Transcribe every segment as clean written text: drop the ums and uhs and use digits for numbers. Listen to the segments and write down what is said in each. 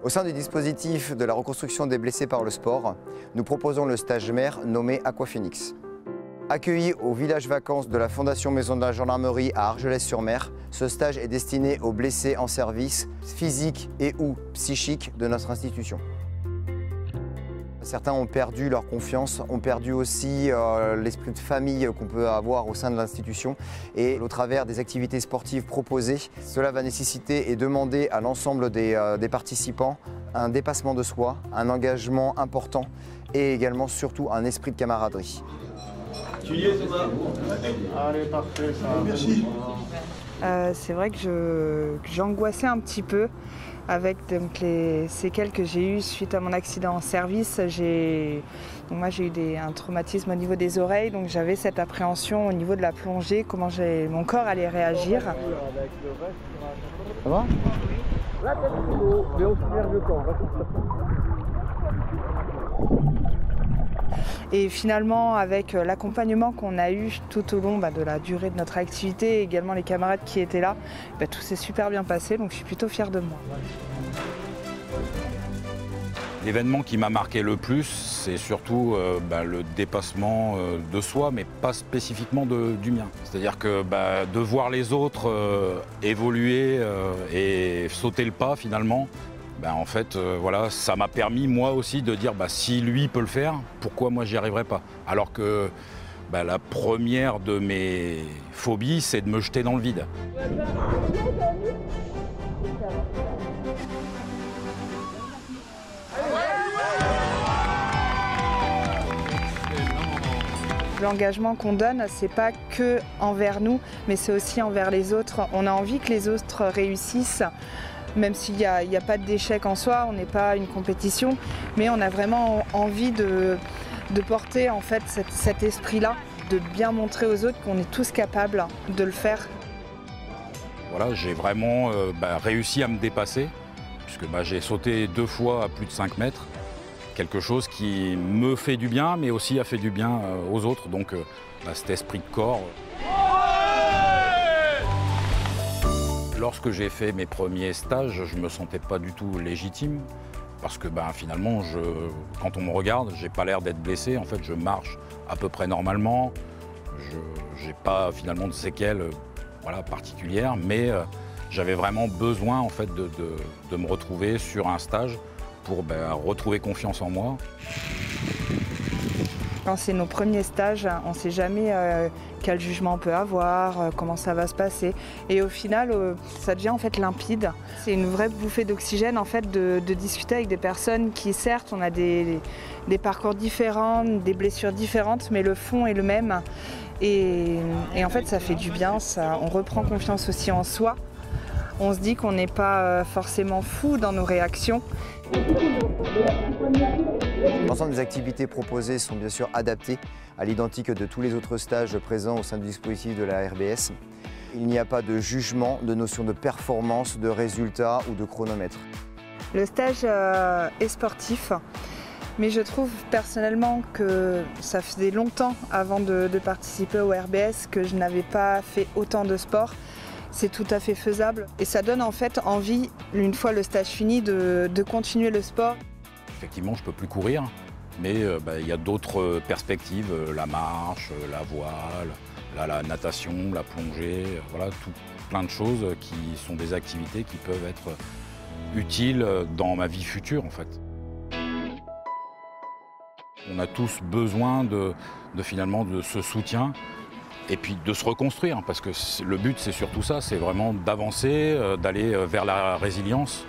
Au sein du dispositif de la reconstruction des blessés par le sport, nous proposons le stage mère nommé Aquaphénix. Accueilli au village vacances de la Fondation Maison de la Gendarmerie à Argelès-sur-Mer, ce stage est destiné aux blessés en service physique et ou psychique de notre institution. Certains ont perdu leur confiance, ont perdu aussi l'esprit de famille qu'on peut avoir au sein de l'institution et au travers des activités sportives proposées, cela va nécessiter et demander à l'ensemble des participants un dépassement de soi, un engagement important et également surtout un esprit de camaraderie. Tu y es, Thomas? Allez, parfait, ça. Merci. C'est vrai que j'angoissais un petit peu avec donc, les séquelles que j'ai eues suite à mon accident en service. Moi j'ai eu un traumatisme au niveau des oreilles, donc j'avais cette appréhension au niveau de la plongée, comment mon corps allait réagir. Ça va? La tête sous l'eau, mais on se perd le temps. Et finalement, avec l'accompagnement qu'on a eu tout au long de la durée de notre activité, et également les camarades qui étaient là, tout s'est super bien passé, donc je suis plutôt fière de moi. L'événement qui m'a marqué le plus, c'est surtout le dépassement de soi, mais pas spécifiquement du mien. C'est-à-dire que de voir les autres évoluer et sauter le pas finalement, en fait, voilà, ça m'a permis moi aussi de dire si lui peut le faire, pourquoi moi j'y arriverai pas? Alors que la première de mes phobies, c'est de me jeter dans le vide. L'engagement qu'on donne, c'est pas que envers nous, mais c'est aussi envers les autres. On a envie que les autres réussissent. Même s'il n'y a pas d'échec en soi, on n'est pas une compétition, mais on a vraiment envie de porter en fait cet esprit-là, de bien montrer aux autres qu'on est tous capables de le faire. Voilà, j'ai vraiment réussi à me dépasser, puisque j'ai sauté 2 fois à plus de 5 mètres. Quelque chose qui me fait du bien, mais aussi a fait du bien aux autres, donc cet esprit de corps. Lorsque j'ai fait mes premiers stages, je ne me sentais pas du tout légitime parce que finalement, quand on me regarde, je n'ai pas l'air d'être blessé. En fait, je marche à peu près normalement. Je n'ai pas finalement de séquelles particulières, mais j'avais vraiment besoin en fait, de me retrouver sur un stage pour retrouver confiance en moi. Quand c'est nos premiers stages, on ne sait jamais quel jugement on peut avoir, comment ça va se passer. Et au final, ça devient en fait limpide. C'est une vraie bouffée d'oxygène en fait de discuter avec des personnes qui, certes, on a des parcours différents, des blessures différentes, mais le fond est le même. Et en fait, ça fait du bien, on reprend confiance aussi en soi. On se dit qu'on n'est pas forcément fou dans nos réactions. L'ensemble des activités proposées sont bien sûr adaptées à l'identique de tous les autres stages présents au sein du dispositif de la RBS. Il n'y a pas de jugement, de notion de performance, de résultat ou de chronomètre. Le stage est sportif, mais je trouve personnellement que ça faisait longtemps avant de participer au RBS que je n'avais pas fait autant de sport. C'est tout à fait faisable et ça donne en fait envie, une fois le stage fini, de continuer le sport. Effectivement, je ne peux plus courir, mais il y a d'autres perspectives, la marche, la voile, la natation, la plongée, voilà, plein de choses qui sont des activités qui peuvent être utiles dans ma vie future en fait. On a tous besoin finalement de ce soutien. Et puis de se reconstruire, parce que le but c'est surtout ça, c'est vraiment d'avancer, d'aller vers la résilience.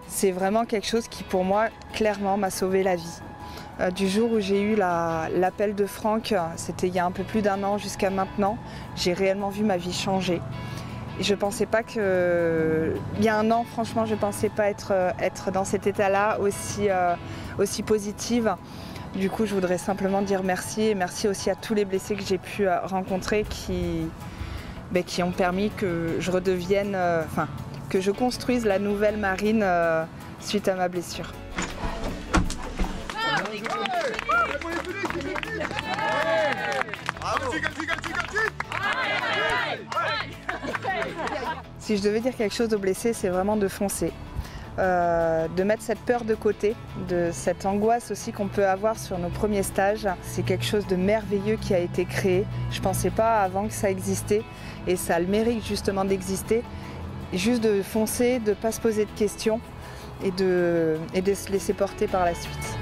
C'est vraiment quelque chose qui pour moi clairement m'a sauvé la vie. Du jour où j'ai eu l'appel de Franck, c'était il y a un peu plus d'1 an jusqu'à maintenant, j'ai réellement vu ma vie changer. Et je pensais pas que, il y a 1 an franchement, je pensais pas être dans cet état-là aussi positive. Du coup, je voudrais simplement dire merci et merci aussi à tous les blessés que j'ai pu rencontrer qui ont permis que je redevienne, que je construise la nouvelle Marine suite à ma blessure. Si je devais dire quelque chose aux blessés, c'est vraiment de foncer. de mettre cette peur de côté, de cette angoisse aussi qu'on peut avoir sur nos premiers stages. C'est quelque chose de merveilleux qui a été créé. Je ne pensais pas avant que ça existait et ça a le mérite justement d'exister. Juste de foncer, de ne pas se poser de questions et de se laisser porter par la suite.